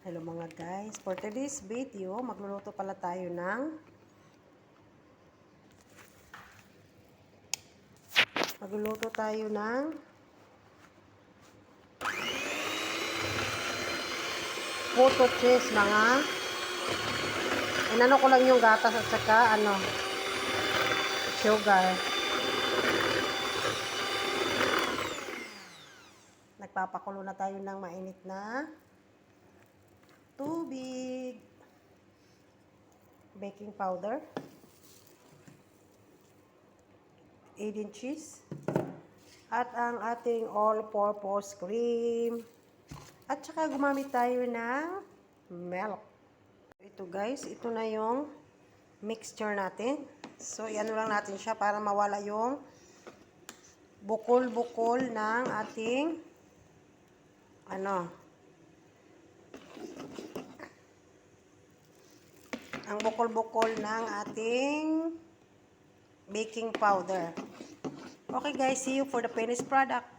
Hello mga guys, for today's video, magluluto pala tayo ng puto cheese mga inano ko lang yung gatas at saka sugar. Nagpapakulo na tayo ng mainit na tubig, baking powder, 8 cheese, at ang ating all-purpose cream. At saka gumamit tayo ng milk. Ito guys, ito na yung mixture natin. So, iano lang natin siya para mawala yung bukol-bukol ng ating ang bukol-bukol ng ating baking powder. Okay guys, see you for the finished product.